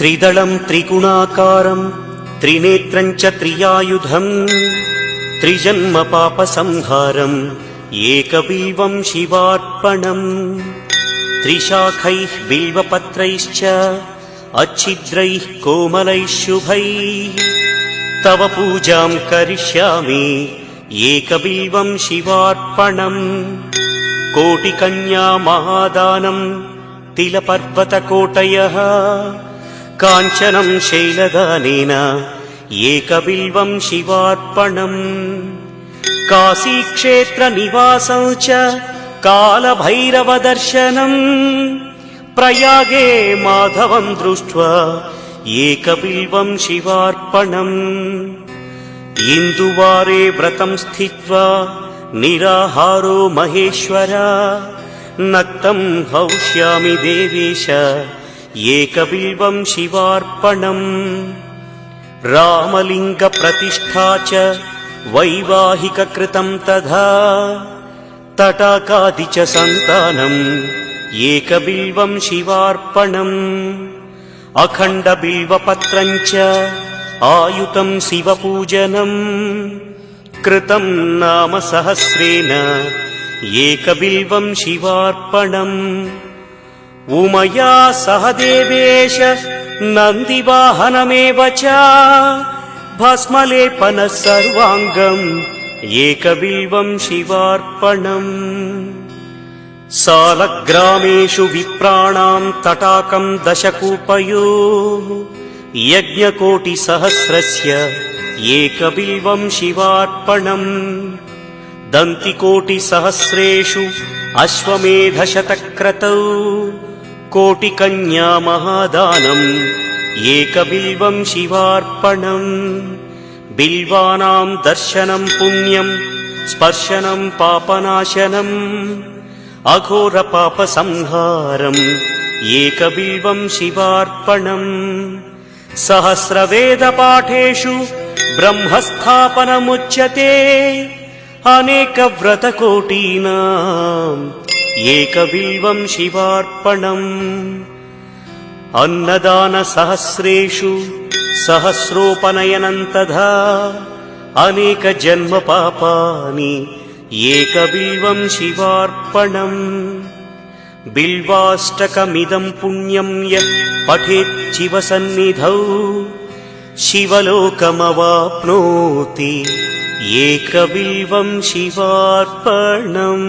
त्रिदलं त्रिगुणाकारं त्रिनेत्रं च त्रियायुधं त्रिजन्म पापसंहारं एकबिल्वं शिवार्पणम् त्रिशाखैः बिल्वपत्रैश्च अच्छिद्रैः कोमलैः शुभैः तव पूजां करिष्यामि एकबिल्वं शिवार्पणम् कोटिकन्या महादानं तिलपर्वतकोटयः काञ्चनं शैलदानेन एकबिल्वं शिवार्पणम् काशीक्षेत्रनिवासं च कालभैरवदर्शनम् प्रयागे माधवं दृष्ट्वा एकबिल्वं शिवार्पणम् इन्दुवारे व्रतं स्थित्वा निराहारो महेश्वर नक्तं हौष्यामि देवेश एकबिल्वं शिवार्पणम् रामलिङ्गप्रतिष्ठा च वैवाहिककृतं तथा तटाकादि च सन्तानम् एकबिल्वं शिवार्पणम् अखण्डबिल्वपत्रं च आयुतं शिवपूजनम् कृतं नाम सहस्रेण एकबिल्वं शिवार्पणम् उमया सह देवेश नन्दिवाहनमेव च भस्मलेपनः सर्वाङ्गम् एकबिल्वं शिवार्पणम् सालग्रामेषु विप्राणां तटाकं दशकूपयोः यज्ञकोटिसहस्रस्य एकबिल्वं शिवार्पणम् दन्तिकोटिसहस्रेषु अश्वमेधशतक्रतौ कोटिकन्या महादानम् एकबिल्वं शिवार्पणम् बिल्वानां दर्शनं पुण्यं स्पर्शनं पापनाशनम् अघोरपापसंहारम् एकबिल्वं शिवार्पणम् सहस्रवेदपाठेषु ब्रह्मस्थापनमुच्यते अनेकव्रतकोटीनाम् एकबिल्वं शिवार्पणम् अन्नदानसहस्रेषु सहस्रोपनयनं तथा अनेकजन्मपापानि एकबिल्वं शिवार्पणम् बिल्वाष्टकमिदं पुण्यं यः पठेत् शिवसन्निधौ शिवलोकमवाप्नोति एकबिल्वं शिवार्पणम्।